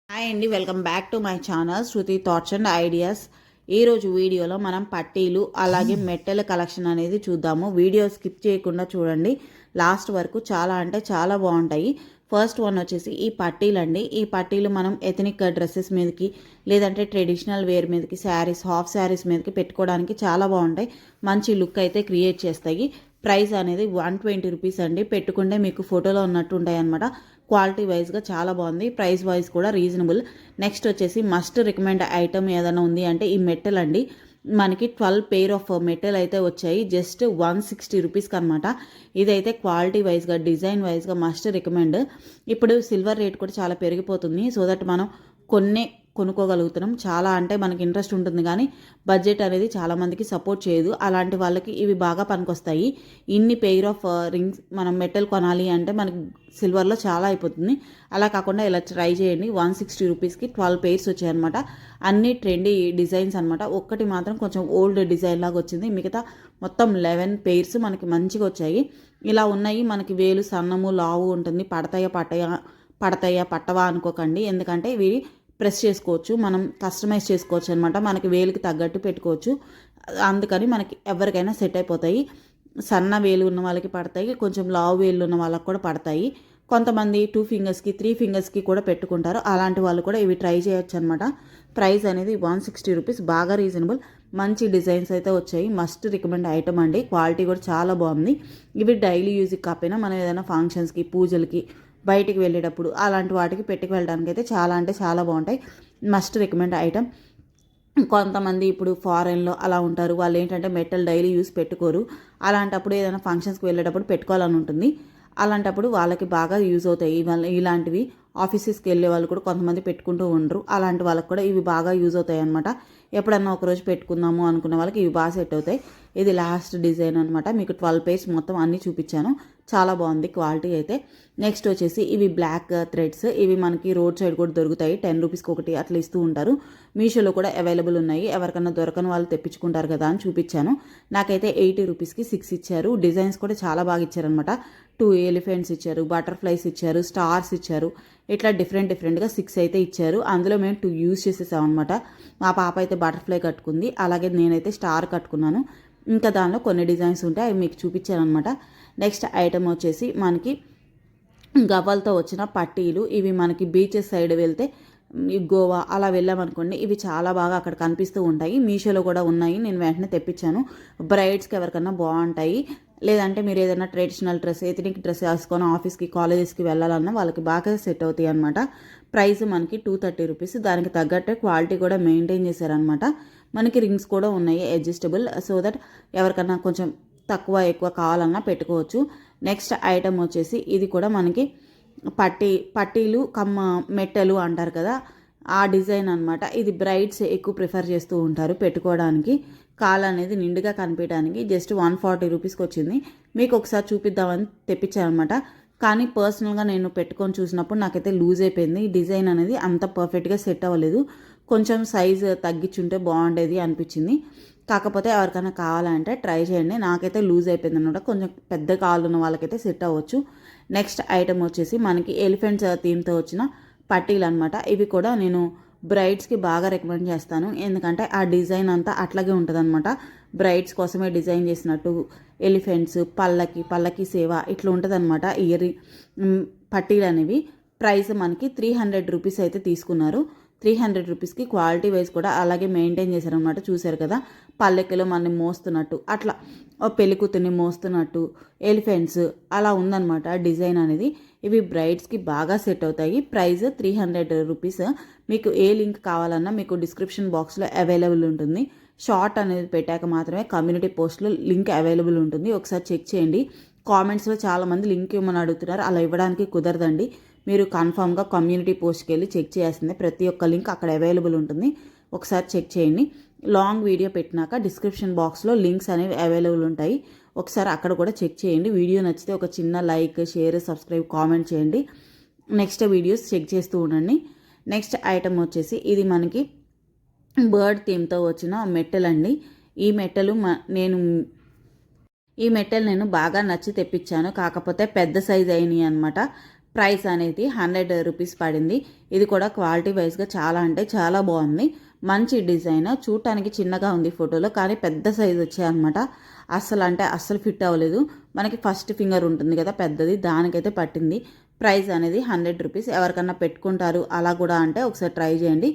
Hi అండి, welcome back to my channel Shruti thoughts and ideas. ఈరోజు వీడియోలో మనం పట్టీలు అలాగే మెట్టెల కలెక్షన్ అనేది చూద్దాము. వీడియో స్కిప్ చేయకుండా చూడండి లాస్ట్ వరకు. చాలా అంటే చాలా బాగుంటాయి. ఫస్ట్ వన్ వచ్చేసి ఈ పట్టీలు అండి. ఈ పట్టీలు మనం ఎథనిక్ డ్రెస్సెస్ మీదకి లేదంటే ట్రెడిషనల్ వేర్ మీదకి, శారీస్, హాఫ్ శారీస్ మీదకి పెట్టుకోవడానికి చాలా బాగుంటాయి. మంచి లుక్ అయితే క్రియేట్ చేస్తాయి. ప్రైస్ అనేది 120 రూపీస్ అండి. పెట్టుకుంటే మీకు ఫోటోలో ఉన్నట్టు ఉంటాయి అన్నమాట. క్వాలిటీ వైజ్గా చాలా బాగుంది. ప్రైస్ వైజ్ కూడా రీజనబుల్. నెక్స్ట్ వచ్చేసి మస్ట్ రికమెండ్ ఐటమ్ ఏదైనా ఉంది అంటే ఈ మెట్టెల్ అండి. మనకి 12 పెయిర్ ఆఫ్ మెట్టెల్ అయితే వచ్చాయి జస్ట్ 160 రూపీస్కి అనమాట. ఇదైతే క్వాలిటీ వైజ్గా, డిజైన్ వైజ్గా మస్ట్ రికమెండ్. ఇప్పుడు సిల్వర్ రేట్ కూడా చాలా పెరిగిపోతుంది. సో దట్ మనం కొనుక్కోగలుగుతున్నాం. చాలా అంటే మనకి ఇంట్రెస్ట్ ఉంటుంది కానీ బడ్జెట్ అనేది చాలామందికి సపోర్ట్ చేయదు. అలాంటి వాళ్ళకి ఇవి బాగా పనికొస్తాయి. ఇన్ని పెయిర్ ఆఫ్ రింగ్స్ మనం మెటల్ కొనాలి అంటే మనకి సిల్వర్లో చాలా అయిపోతుంది. అలా కాకుండా ఇలా ట్రై చేయండి. 160 రూపీస్కి 12 పెయిర్స్ వచ్చాయన్నమాట. అన్ని ట్రెండీ డిజైన్స్ అనమాట. ఒక్కటి మాత్రం కొంచెం ఓల్డ్ డిజైన్ లాగా వచ్చింది. మిగతా మొత్తం 11 పెయిర్స్ మనకి మంచిగా వచ్చాయి. ఇలా ఉన్నాయి. మనకి వేలు సన్నము లావు ఉంటుంది. పడతాయా పట్టవా అనుకోకండి. ఎందుకంటే ఇవి ప్రెస్ చేసుకోవచ్చు, మనం కస్టమైజ్ చేసుకోవచ్చు అనమాట. మనకి వేలుకి తగ్గట్టు పెట్టుకోవచ్చు. అందుకని మనకి ఎవరికైనా సెట్ అయిపోతాయి. సన్న వేలు ఉన్న వాళ్ళకి పడతాయి, కొంచెం లావు వేలు ఉన్న వాళ్ళకి కూడా పడతాయి. కొంతమంది 2 ఫింగర్స్కి 3 ఫింగర్స్కి కూడా పెట్టుకుంటారు. అలాంటి వాళ్ళు కూడా ఇవి ట్రై చేయొచ్చు అనమాట. ప్రైస్ అనేది 160 రూపీస్, బాగా రీజనబుల్. మంచి డిజైన్స్ అయితే వచ్చాయి. మస్ట్ రికమెండ్ ఐటమ్ అండి. క్వాలిటీ కూడా చాలా బాగుంది. ఇవి డైలీ యూజ్కి కాకపోయినా మనం ఏదైనా ఫంక్షన్స్కి, పూజలకి, బయటికి వెళ్ళేటప్పుడు అలాంటి వాటికి పెట్టుకు వెళ్ళడానికి అయితే చాలా అంటే చాలా బాగుంటాయి. Must recommend item. కొంతమంది ఇప్పుడు ఫారెన్లో అలా ఉంటారు. వాళ్ళు ఏంటంటే మెటల్ డైలీ యూస్ పెట్టుకోరు. అలాంటప్పుడు ఏదైనా ఫంక్షన్స్కి వెళ్ళేటప్పుడు పెట్టుకోవాలని ఉంటుంది. అలాంటప్పుడు వాళ్ళకి బాగా యూజ్ అవుతాయి ఇలాంటివి. ఆఫీసెస్కి వెళ్ళే వాళ్ళు కూడా కొంతమంది పెట్టుకుంటూ ఉండరు. అలాంటి వాళ్ళకి కూడా ఇవి బాగా యూజ్ అవుతాయి అనమాట. ఎప్పుడన్నా ఒకరోజు పెట్టుకుందాము అనుకున్న వాళ్ళకి ఇవి బాగా సెట్ అవుతాయి. ఇది లాస్ట్ డిజైన్ అనమాట. మీకు 12 పేజ్ మొత్తం అన్నీ చూపించాను. చాలా బాగుంది క్వాలిటీ అయితే. నెక్స్ట్ వచ్చేసి ఇవి బ్లాక్ థ్రెడ్స్. ఇవి మనకి రోడ్ సైడ్ కూడా దొరుకుతాయి. 10 రూపీస్కి ఒకటి అట్లా ఇస్తూ ఉంటారు. మీషోలో కూడా అవైలబుల్ ఉన్నాయి. ఎవరికన్నా దొరకని వాళ్ళు తెప్పించుకుంటారు కదా అని చూపించాను. నాకైతే 80 రూపీస్కి 6 ఇచ్చారు. డిజైన్స్ కూడా చాలా బాగా ఇచ్చారనమాట. 2 ఎలిఫెంట్స్ ఇచ్చారు, బటర్ఫ్లైస్ ఇచ్చారు, స్టార్స్ ఇచ్చారు. ఇట్లా డిఫరెంట్గా 6 అయితే ఇచ్చారు. అందులో మేము 2 యూజ్ చేసేసాం అనమాట. మా పాప అయితే బటర్ఫ్లై కట్టుకుంది, అలాగే నేనైతే స్టార్ కట్టుకున్నాను. ఇంకా దానిలో కొన్ని డిజైన్స్ ఉంటాయి, అవి మీకు చూపించాను అనమాట. నెక్స్ట్ ఐటమ్ వచ్చేసి మనకి గవ్వలతో వచ్చిన పట్టీలు. ఇవి మనకి బీచెస్ సైడ్ వెళ్తే, గోవా అలా వెళ్ళామనుకోండి, ఇవి చాలా బాగా అక్కడ కనిపిస్తూ ఉంటాయి. మీషోలో కూడా ఉన్నాయి. నేను వెంటనే తెప్పించాను. బ్రైడ్స్కి ఎవరికన్నా బాగుంటాయి. లేదంటే మీరు ఏదైనా ట్రెడిషనల్ డ్రెస్, ఎథనిక్ డ్రెస్ వేసుకొని ఆఫీస్కి, కాలేజెస్కి వెళ్ళాలన్నా వాళ్ళకి బాగా సెట్ అవుతాయి అనమాట. ప్రైస్ మనకి 230 రూపీస్. దానికి తగ్గట్టే క్వాలిటీ కూడా మెయింటైన్ చేశారనమాట. మనకి రింగ్స్ కూడా ఉన్నాయి అడ్జస్టబుల్. సో దట్ ఎవరికన్నా కొంచెం తక్కువ ఎక్కువ కావాలన్నా పెట్టుకోవచ్చు. నెక్స్ట్ ఐటమ్ వచ్చేసి ఇది కూడా మనకి పట్టీలు మెట్టెలు అంటారు కదా, ఆ డిజైన్ అనమాట. ఇది బ్రైడ్స్ ఎక్కువ ప్రిఫర్ చేస్తూ ఉంటారు పెట్టుకోవడానికి. కాలు అనేది నిండుగా కనిపించడానికి జస్ట్ 140 రూపీస్కి వచ్చింది. మీకు ఒకసారి చూపిద్దామని తెప్పించాను అనమాట. కానీ పర్సనల్గా నేను పెట్టుకొని చూసినప్పుడు నాకైతే లూజ్ అయిపోయింది. ఈ డిజైన్ అనేది అంత పర్ఫెక్ట్గా సెట్ అవ్వలేదు. కొంచెం సైజు తగ్గించుంటే బాగుండేది అనిపించింది. కాకపోతే ఎవరికైనా కావాలంటే ట్రై చేయండి. నాకైతే లూజ్ అయిపోయింది అనమాట. కొంచెం పెద్ద కాళ్ళు ఉన్న వాళ్ళకైతే సెట్ అవ్వచ్చు. నెక్స్ట్ ఐటమ్ వచ్చేసి మనకి ఎలిఫెంట్స్ థీమ్తో వచ్చిన పట్టీలు అనమాట. ఇవి కూడా నేను బ్రైడ్స్కి బాగా రికమెండ్ చేస్తాను. ఎందుకంటే ఆ డిజైన్ అంతా అట్లాగే ఉంటుంది అనమాట. బ్రైడ్స్ కోసమే డిజైన్ చేసినట్టు ఎలిఫెంట్స్, పల్లకి సేవ ఇట్లా ఉంటుంది అనమాట. పట్టీలు అనేవి. ప్రైస్ మనకి 300 రూపీస్ అయితే తీసుకున్నారు. 300 రూపీస్కి క్వాలిటీ వైజ్ కూడా అలాగే మెయింటైన్ చేశారనమాట. చూశారు కదా, పల్లెకిలో మనని మోస్తున్నట్టు, అట్లా పెళ్ళికూతుర్ని మోస్తున్నట్టు ఎలిఫెంట్స్ అలా ఉందన్నమాట డిజైన్ అనేది. ఇవి బ్రైడ్స్కి బాగా సెట్ అవుతాయి. Price 300 rupees. మీకు ఏ లింక్ కావాలన్నా మీకు డిస్క్రిప్షన్ బాక్స్లో అవైలబుల్ ఉంటుంది. షార్ట్ అనేది పెట్టాక మాత్రమే కమ్యూనిటీ పోస్ట్లో లింక్ అవైలబుల్ ఉంటుంది. ఒకసారి చెక్ చేయండి. కామెంట్స్లో చాలామంది లింక్ ఇవ్వమని అడుగుతున్నారు. అలా ఇవ్వడానికి కుదరదండి. మీరు కన్ఫామ్గా కమ్యూనిటీ పోస్ట్కి వెళ్ళి చెక్ చేయాల్సిందే. ప్రతి ఒక్క లింక్ అక్కడ అవైలబుల్ ఉంటుంది. ఒకసారి చెక్ చేయండి. లాంగ్ వీడియో పెట్టినాక డిస్క్రిప్షన్ బాక్స్లో లింక్స్ అనేవి అవైలబుల్ ఉంటాయి. ఒకసారి అక్కడ కూడా చెక్ చేయండి. వీడియో నచ్చితే ఒక చిన్న లైక్, షేర్, సబ్స్క్రైబ్, కామెంట్ చేయండి. నెక్స్ట్ వీడియోస్ చెక్ చేస్తూ ఉండండి. నెక్స్ట్ ఐటమ్ వచ్చేసి ఇది మనకి బర్డ్ థీమ్తో వచ్చిన మెట్టెల్ అండి. ఈ మెట్టెలు నేను బాగా నచ్చి తెప్పించాను. కాకపోతే పెద్ద సైజ్ అయినాయి అనమాట. ప్రైస్ అనేది 100 రూపీస్ పడింది. ఇది కూడా క్వాలిటీ వైజ్గా చాలా అంటే చాలా బాగుంది. మంచి డిజైన్, చూడటానికి చిన్నగా ఉంది ఫోటోలో, కానీ పెద్ద సైజు వచ్చాయన్నమాట. అస్సలు ఫిట్ అవ్వలేదు. మనకి ఫస్ట్ ఫింగర్ ఉంటుంది కదా పెద్దది, దానికైతే పట్టింది. ప్రైస్ అనేది 100 రూపీస్. ఎవరికన్నా పెట్టుకుంటారు అలా కూడా అంటే ఒకసారి ట్రై చేయండి.